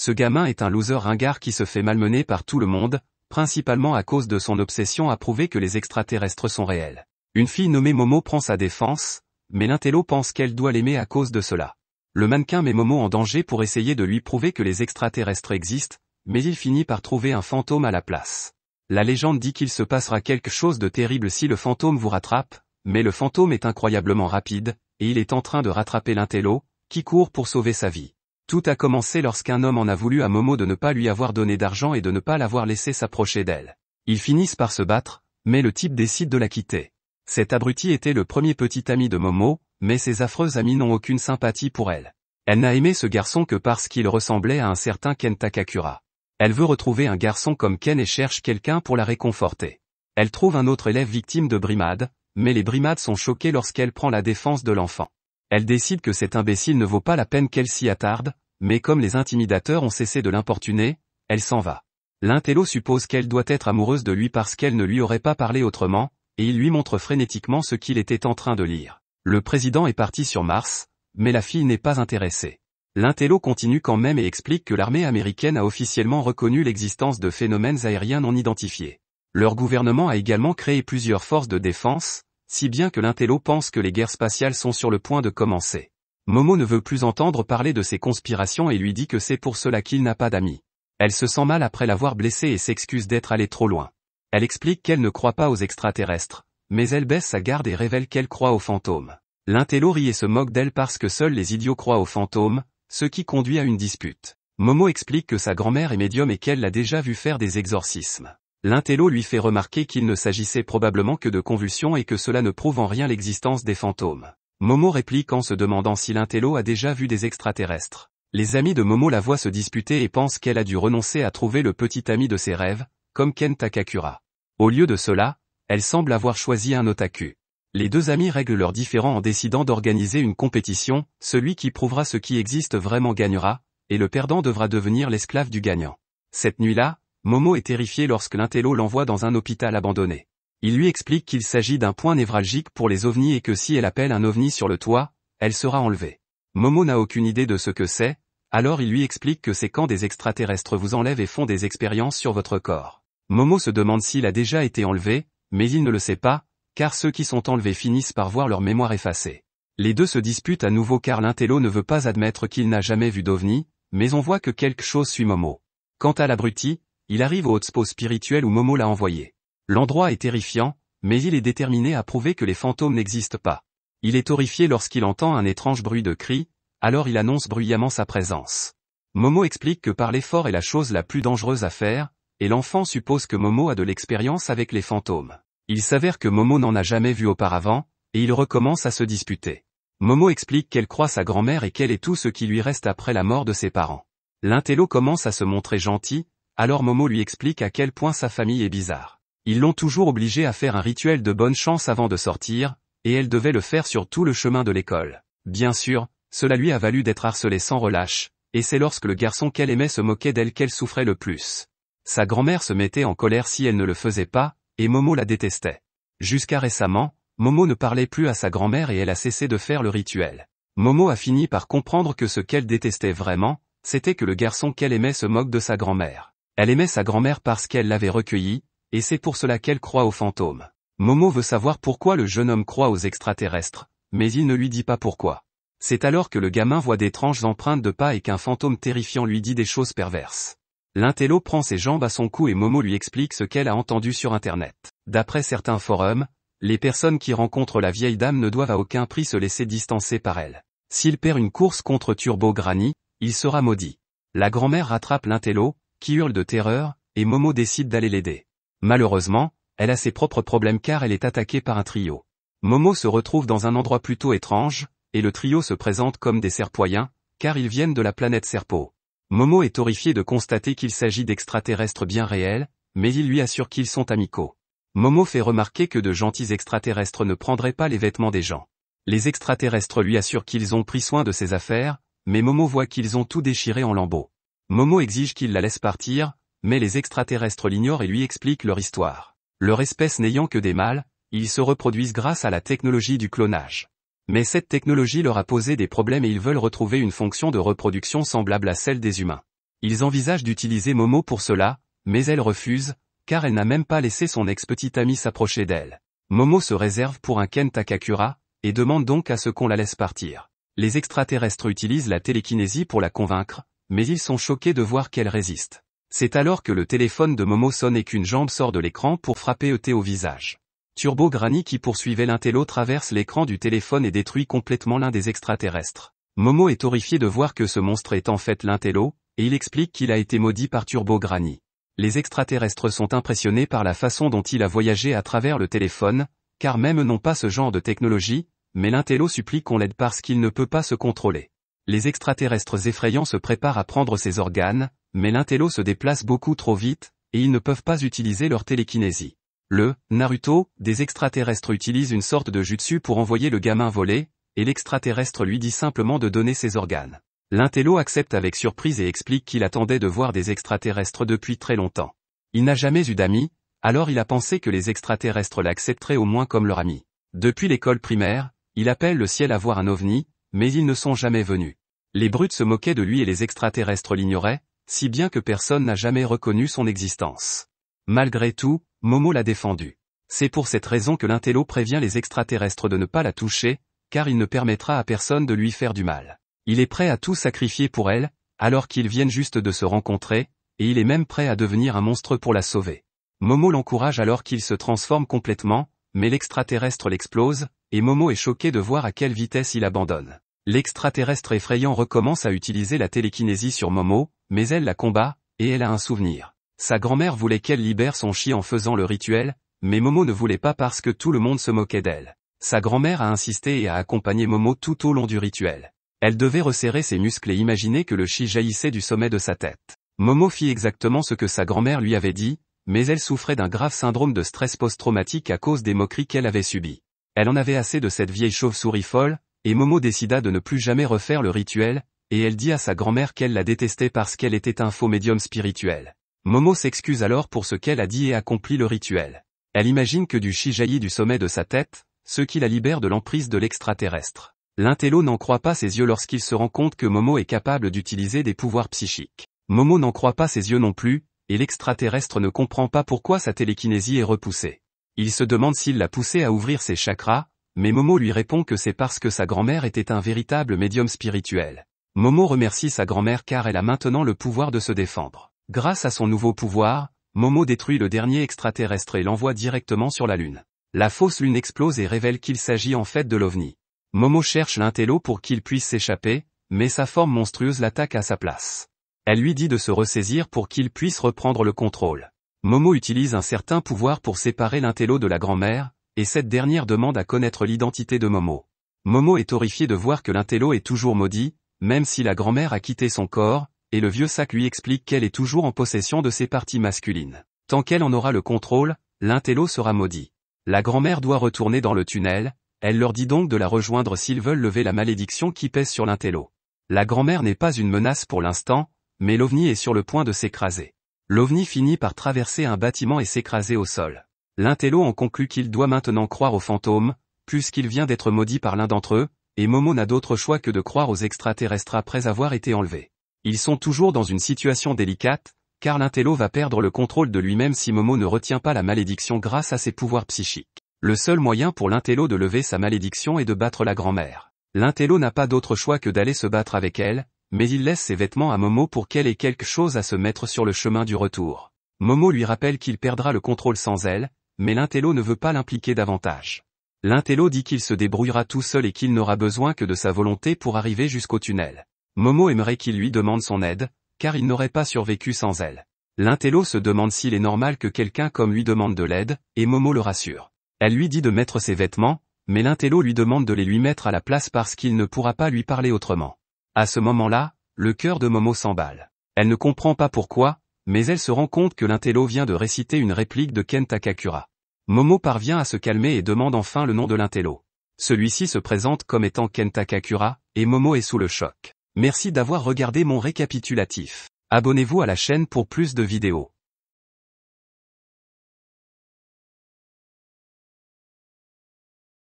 Ce gamin est un loser ringard qui se fait malmener par tout le monde, principalement à cause de son obsession à prouver que les extraterrestres sont réels. Une fille nommée Momo prend sa défense, mais l'intello pense qu'elle doit l'aimer à cause de cela. Le mannequin met Momo en danger pour essayer de lui prouver que les extraterrestres existent, mais il finit par trouver un fantôme à la place. La légende dit qu'il se passera quelque chose de terrible si le fantôme vous rattrape, mais le fantôme est incroyablement rapide, et il est en train de rattraper l'intello, qui court pour sauver sa vie. Tout a commencé lorsqu'un homme en a voulu à Momo de ne pas lui avoir donné d'argent et de ne pas l'avoir laissé s'approcher d'elle. Ils finissent par se battre, mais le type décide de la quitter. Cet abruti était le premier petit ami de Momo, mais ses affreux amis n'ont aucune sympathie pour elle. Elle n'a aimé ce garçon que parce qu'il ressemblait à un certain Ken Takakura. Elle veut retrouver un garçon comme Ken et cherche quelqu'un pour la réconforter. Elle trouve un autre élève victime de brimades, mais les brimades sont choquées lorsqu'elle prend la défense de l'enfant. Elle décide que cet imbécile ne vaut pas la peine qu'elle s'y attarde, mais comme les intimidateurs ont cessé de l'importuner, elle s'en va. L'intello suppose qu'elle doit être amoureuse de lui parce qu'elle ne lui aurait pas parlé autrement, et il lui montre frénétiquement ce qu'il était en train de lire. Le président est parti sur Mars, mais la fille n'est pas intéressée. L'intello continue quand même et explique que l'armée américaine a officiellement reconnu l'existence de phénomènes aériens non identifiés. Leur gouvernement a également créé plusieurs forces de défense, si bien que l'intello pense que les guerres spatiales sont sur le point de commencer. Momo ne veut plus entendre parler de ces conspirations et lui dit que c'est pour cela qu'il n'a pas d'amis. Elle se sent mal après l'avoir blessé et s'excuse d'être allée trop loin. Elle explique qu'elle ne croit pas aux extraterrestres, mais elle baisse sa garde et révèle qu'elle croit aux fantômes. L'intello rit et se moque d'elle parce que seuls les idiots croient aux fantômes, ce qui conduit à une dispute. Momo explique que sa grand-mère est médium et qu'elle l'a déjà vu faire des exorcismes. L'intello lui fait remarquer qu'il ne s'agissait probablement que de convulsions et que cela ne prouve en rien l'existence des fantômes. Momo réplique en se demandant si l'intello a déjà vu des extraterrestres. Les amis de Momo la voient se disputer et pensent qu'elle a dû renoncer à trouver le petit ami de ses rêves, comme Ken Takakura. Au lieu de cela, elle semble avoir choisi un otaku. Les deux amis règlent leurs différends en décidant d'organiser une compétition, celui qui prouvera ce qui existe vraiment gagnera, et le perdant devra devenir l'esclave du gagnant. Cette nuit-là, Momo est terrifiée lorsque l'intello l'envoie dans un hôpital abandonné. Il lui explique qu'il s'agit d'un point névralgique pour les ovnis et que si elle appelle un ovni sur le toit, elle sera enlevée. Momo n'a aucune idée de ce que c'est, alors il lui explique que c'est quand des extraterrestres vous enlèvent et font des expériences sur votre corps. Momo se demande s'il a déjà été enlevé, mais il ne le sait pas, car ceux qui sont enlevés finissent par voir leur mémoire effacée. Les deux se disputent à nouveau car l'intello ne veut pas admettre qu'il n'a jamais vu d'ovni, mais on voit que quelque chose suit Momo. Quant à l'abruti, il arrive au hotspot spirituel où Momo l'a envoyé. L'endroit est terrifiant, mais il est déterminé à prouver que les fantômes n'existent pas. Il est horrifié lorsqu'il entend un étrange bruit de cris, alors il annonce bruyamment sa présence. Momo explique que parler fort est la chose la plus dangereuse à faire, et l'enfant suppose que Momo a de l'expérience avec les fantômes. Il s'avère que Momo n'en a jamais vu auparavant, et il recommence à se disputer. Momo explique qu'elle croit sa grand-mère et qu'elle est tout ce qui lui reste après la mort de ses parents. L'intello commence à se montrer gentil, alors Momo lui explique à quel point sa famille est bizarre. Ils l'ont toujours obligée à faire un rituel de bonne chance avant de sortir, et elle devait le faire sur tout le chemin de l'école. Bien sûr, cela lui a valu d'être harcelée sans relâche, et c'est lorsque le garçon qu'elle aimait se moquait d'elle qu'elle souffrait le plus. Sa grand-mère se mettait en colère si elle ne le faisait pas, et Momo la détestait. Jusqu'à récemment, Momo ne parlait plus à sa grand-mère et elle a cessé de faire le rituel. Momo a fini par comprendre que ce qu'elle détestait vraiment, c'était que le garçon qu'elle aimait se moque de sa grand-mère. Elle aimait sa grand-mère parce qu'elle l'avait recueillie, et c'est pour cela qu'elle croit aux fantômes. Momo veut savoir pourquoi le jeune homme croit aux extraterrestres, mais il ne lui dit pas pourquoi. C'est alors que le gamin voit d'étranges empreintes de pas et qu'un fantôme terrifiant lui dit des choses perverses. L'intello prend ses jambes à son cou et Momo lui explique ce qu'elle a entendu sur Internet. D'après certains forums, les personnes qui rencontrent la vieille dame ne doivent à aucun prix se laisser distancer par elle. S'il perd une course contre Turbo Granny, il sera maudit. La grand-mère rattrape l'intello, qui hurle de terreur, et Momo décide d'aller l'aider. Malheureusement, elle a ses propres problèmes car elle est attaquée par un trio. Momo se retrouve dans un endroit plutôt étrange, et le trio se présente comme des serpoiens, car ils viennent de la planète Serpo. Momo est horrifié de constater qu'il s'agit d'extraterrestres bien réels, mais il lui assure qu'ils sont amicaux. Momo fait remarquer que de gentils extraterrestres ne prendraient pas les vêtements des gens. Les extraterrestres lui assurent qu'ils ont pris soin de ses affaires, mais Momo voit qu'ils ont tout déchiré en lambeaux. Momo exige qu'il la laisse partir, mais les extraterrestres l'ignorent et lui expliquent leur histoire. Leur espèce n'ayant que des mâles, ils se reproduisent grâce à la technologie du clonage. Mais cette technologie leur a posé des problèmes et ils veulent retrouver une fonction de reproduction semblable à celle des humains. Ils envisagent d'utiliser Momo pour cela, mais elle refuse, car elle n'a même pas laissé son ex-petite amie s'approcher d'elle. Momo se réserve pour un Ken Takakura, et demande donc à ce qu'on la laisse partir. Les extraterrestres utilisent la télékinésie pour la convaincre, mais ils sont choqués de voir qu'elle résiste. C'est alors que le téléphone de Momo sonne et qu'une jambe sort de l'écran pour frapper ET au visage. Turbo Granny qui poursuivait l'intello traverse l'écran du téléphone et détruit complètement l'un des extraterrestres. Momo est horrifié de voir que ce monstre est en fait l'intello, et il explique qu'il a été maudit par Turbo Granny. Les extraterrestres sont impressionnés par la façon dont il a voyagé à travers le téléphone, car même n'ont pas ce genre de technologie, mais l'intello supplie qu'on l'aide parce qu'il ne peut pas se contrôler. Les extraterrestres effrayants se préparent à prendre ses organes, mais l'intello se déplace beaucoup trop vite, et ils ne peuvent pas utiliser leur télékinésie. Le Naruto des extraterrestres utilise une sorte de jutsu pour envoyer le gamin voler, et l'extraterrestre lui dit simplement de donner ses organes. L'intello accepte avec surprise et explique qu'il attendait de voir des extraterrestres depuis très longtemps. Il n'a jamais eu d'amis, alors il a pensé que les extraterrestres l'accepteraient au moins comme leur ami. Depuis l'école primaire, il appelle le ciel à voir un ovni, mais ils ne sont jamais venus. Les brutes se moquaient de lui et les extraterrestres l'ignoraient, si bien que personne n'a jamais reconnu son existence. Malgré tout, Momo l'a défendu. C'est pour cette raison que l'intello prévient les extraterrestres de ne pas la toucher, car il ne permettra à personne de lui faire du mal. Il est prêt à tout sacrifier pour elle, alors qu'ils viennent juste de se rencontrer, et il est même prêt à devenir un monstre pour la sauver. Momo l'encourage alors qu'il se transforme complètement, mais l'extraterrestre l'explose, et Momo est choqué de voir à quelle vitesse il abandonne. L'extraterrestre effrayant recommence à utiliser la télékinésie sur Momo, mais elle la combat, et elle a un souvenir. Sa grand-mère voulait qu'elle libère son chi en faisant le rituel, mais Momo ne voulait pas parce que tout le monde se moquait d'elle. Sa grand-mère a insisté et a accompagné Momo tout au long du rituel. Elle devait resserrer ses muscles et imaginer que le chi jaillissait du sommet de sa tête. Momo fit exactement ce que sa grand-mère lui avait dit, mais elle souffrait d'un grave syndrome de stress post-traumatique à cause des moqueries qu'elle avait subies. Elle en avait assez de cette vieille chauve-souris folle, et Momo décida de ne plus jamais refaire le rituel, et elle dit à sa grand-mère qu'elle la détestait parce qu'elle était un faux médium spirituel. Momo s'excuse alors pour ce qu'elle a dit et accomplit le rituel. Elle imagine que du chi jaillit du sommet de sa tête, ce qui la libère de l'emprise de l'extraterrestre. L'intello n'en croit pas ses yeux lorsqu'il se rend compte que Momo est capable d'utiliser des pouvoirs psychiques. Momo n'en croit pas ses yeux non plus, et l'extraterrestre ne comprend pas pourquoi sa télékinésie est repoussée. Il se demande s'il l'a poussée à ouvrir ses chakras, mais Momo lui répond que c'est parce que sa grand-mère était un véritable médium spirituel. Momo remercie sa grand-mère car elle a maintenant le pouvoir de se défendre. Grâce à son nouveau pouvoir, Momo détruit le dernier extraterrestre et l'envoie directement sur la Lune. La fausse Lune explose et révèle qu'il s'agit en fait de l'OVNI. Momo cherche l'intello pour qu'il puisse s'échapper, mais sa forme monstrueuse l'attaque à sa place. Elle lui dit de se ressaisir pour qu'il puisse reprendre le contrôle. Momo utilise un certain pouvoir pour séparer l'intello de la grand-mère, et cette dernière demande à connaître l'identité de Momo. Momo est horrifié de voir que l'intello est toujours maudit, même si la grand-mère a quitté son corps, et le vieux sac lui explique qu'elle est toujours en possession de ses parties masculines. Tant qu'elle en aura le contrôle, l'intello sera maudit. La grand-mère doit retourner dans le tunnel, elle leur dit donc de la rejoindre s'ils veulent lever la malédiction qui pèse sur l'intello. La grand-mère n'est pas une menace pour l'instant, mais l'OVNI est sur le point de s'écraser. L'OVNI finit par traverser un bâtiment et s'écraser au sol. L'intello en conclut qu'il doit maintenant croire aux fantômes, puisqu'il vient d'être maudit par l'un d'entre eux, et Momo n'a d'autre choix que de croire aux extraterrestres après avoir été enlevé. Ils sont toujours dans une situation délicate, car l'intello va perdre le contrôle de lui-même si Momo ne retient pas la malédiction grâce à ses pouvoirs psychiques. Le seul moyen pour l'intello de lever sa malédiction est de battre la grand-mère. L'intello n'a pas d'autre choix que d'aller se battre avec elle, mais il laisse ses vêtements à Momo pour qu'elle ait quelque chose à se mettre sur le chemin du retour. Momo lui rappelle qu'il perdra le contrôle sans elle, mais l'intello ne veut pas l'impliquer davantage. L'intello dit qu'il se débrouillera tout seul et qu'il n'aura besoin que de sa volonté pour arriver jusqu'au tunnel. Momo aimerait qu'il lui demande son aide, car il n'aurait pas survécu sans elle. L'intello se demande s'il est normal que quelqu'un comme lui demande de l'aide, et Momo le rassure. Elle lui dit de mettre ses vêtements, mais l'intello lui demande de les lui mettre à la place parce qu'il ne pourra pas lui parler autrement. À ce moment-là, le cœur de Momo s'emballe. Elle ne comprend pas pourquoi, mais elle se rend compte que l'intello vient de réciter une réplique de Ken Takakura. Momo parvient à se calmer et demande enfin le nom de l'intello. Celui-ci se présente comme étant Ken Takakura, et Momo est sous le choc. Merci d'avoir regardé mon récapitulatif. Abonnez-vous à la chaîne pour plus de vidéos.